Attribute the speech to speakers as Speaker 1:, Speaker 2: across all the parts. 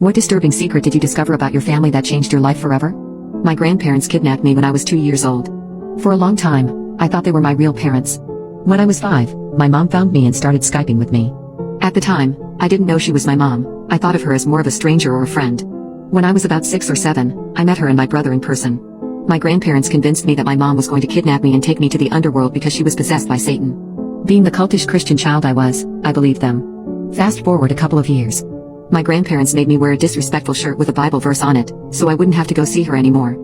Speaker 1: What disturbing secret did you discover about your family that changed your life forever? My grandparents kidnapped me when I was 2 years old. For a long time, I thought they were my real parents. When I was 5, my mom found me and started Skyping with me. At the time, I didn't know she was my mom. I thought of her as more of a stranger or a friend. When I was about 6 or 7, I met her and my brother in person. My grandparents convinced me that my mom was going to kidnap me and take me to the underworld because she was possessed by Satan. Being the cultish Christian child I was, I believed them. Fast forward a couple of years. My grandparents made me wear a disrespectful shirt with a Bible verse on it, so I wouldn't have to go see her anymore.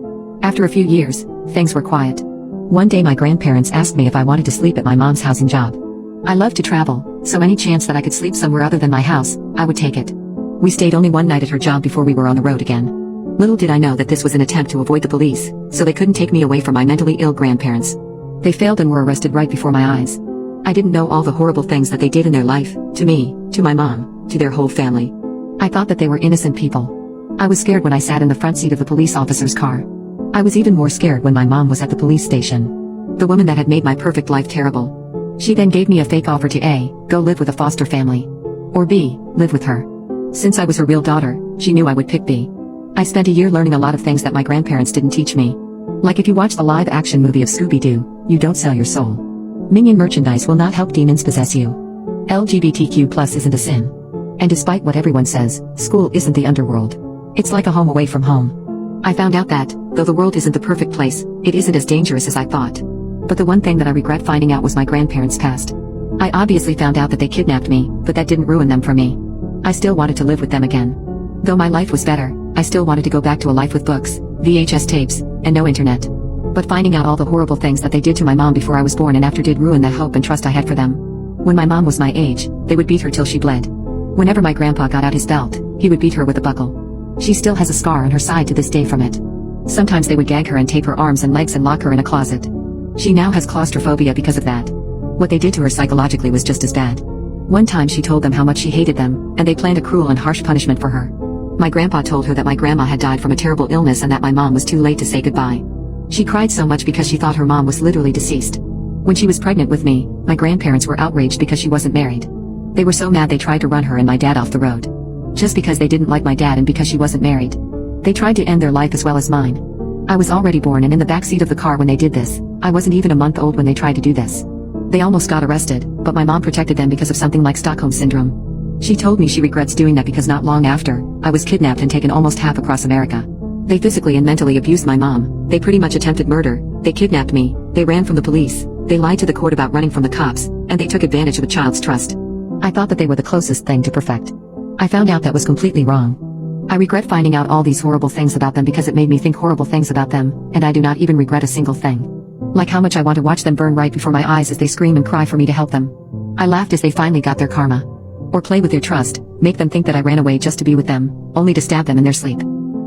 Speaker 1: After a few years, things were quiet. One day my grandparents asked me if I wanted to sleep at my mom's housing job. I loved to travel, so any chance that I could sleep somewhere other than my house, I would take it. We stayed only one night at her job before we were on the road again. Little did I know that this was an attempt to avoid the police, so they couldn't take me away from my mentally ill grandparents. They failed and were arrested right before my eyes. I didn't know all the horrible things that they did in their life, to me, to my mom, to their whole family. I thought that they were innocent people. I was scared when I sat in the front seat of the police officer's car. I was even more scared when my mom was at the police station. The woman that had made my perfect life terrible. She then gave me a fake offer to A, go live with a foster family. Or B, live with her. Since I was her real daughter, she knew I would pick B. I spent a year learning a lot of things that my grandparents didn't teach me. Like if you watch the live-action movie of Scooby-Doo, you don't sell your soul. Minion merchandise will not help demons possess you. LGBTQ+ isn't a sin. And despite what everyone says, school isn't the underworld. It's like a home away from home. I found out that, though the world isn't the perfect place, it isn't as dangerous as I thought. But the one thing that I regret finding out was my grandparents' past. I obviously found out that they kidnapped me, but that didn't ruin them for me. I still wanted to live with them again. Though my life was better, I still wanted to go back to a life with books, VHS tapes, and no internet. But finding out all the horrible things that they did to my mom before I was born and after did ruin the hope and trust I had for them. When my mom was my age, they would beat her till she bled. Whenever my grandpa got out his belt, he would beat her with a buckle. She still has a scar on her side to this day from it. Sometimes they would gag her and tape her arms and legs and lock her in a closet. She now has claustrophobia because of that. What they did to her psychologically was just as bad. One time she told them how much she hated them, and they planned a cruel and harsh punishment for her. My grandpa told her that my grandma had died from a terrible illness and that my mom was too late to say goodbye. She cried so much because she thought her mom was literally deceased. When she was pregnant with me, my grandparents were outraged because she wasn't married. They were so mad they tried to run her and my dad off the road. Just because they didn't like my dad and because she wasn't married. They tried to end their life as well as mine. I was already born and in the backseat of the car when they did this. I wasn't even a month old when they tried to do this. They almost got arrested, but my mom protected them because of something like Stockholm Syndrome. She told me she regrets doing that because not long after, I was kidnapped and taken almost half across America. They physically and mentally abused my mom. They pretty much attempted murder. They kidnapped me. They ran from the police. They lied to the court about running from the cops, and they took advantage of the child's trust. I thought that they were the closest thing to perfect. I found out that was completely wrong. I regret finding out all these horrible things about them because it made me think horrible things about them, and I do not even regret a single thing. Like how much I want to watch them burn right before my eyes as they scream and cry for me to help them. I laughed as they finally got their karma. Or play with their trust, make them think that I ran away just to be with them, only to stab them in their sleep.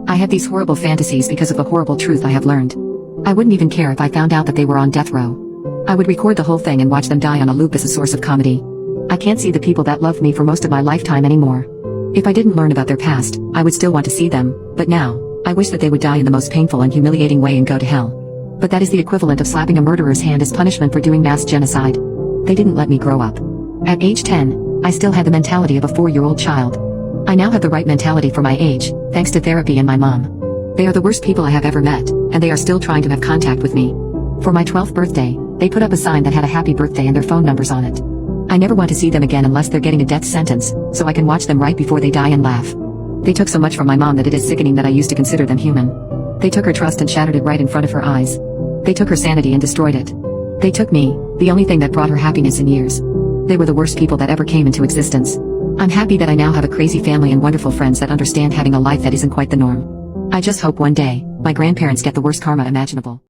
Speaker 1: I have these horrible fantasies because of the horrible truth I have learned. I wouldn't even care if I found out that they were on death row. I would record the whole thing and watch them die on a loop as a source of comedy. I can't see the people that loved me for most of my lifetime anymore. If I didn't learn about their past, I would still want to see them, but now, I wish that they would die in the most painful and humiliating way and go to hell. But that is the equivalent of slapping a murderer's hand as punishment for doing mass genocide. They didn't let me grow up. At age 10, I still had the mentality of a 4-year-old child. I now have the right mentality for my age, thanks to therapy and my mom. They are the worst people I have ever met, and they are still trying to have contact with me. For my 12th birthday, they put up a sign that had a happy birthday and their phone numbers on it. I never want to see them again unless they're getting a death sentence, so I can watch them right before they die and laugh. They took so much from my mom that it is sickening that I used to consider them human. They took her trust and shattered it right in front of her eyes. They took her sanity and destroyed it. They took me, the only thing that brought her happiness in years. They were the worst people that ever came into existence. I'm happy that I now have a crazy family and wonderful friends that understand having a life that isn't quite the norm. I just hope one day, my grandparents get the worst karma imaginable.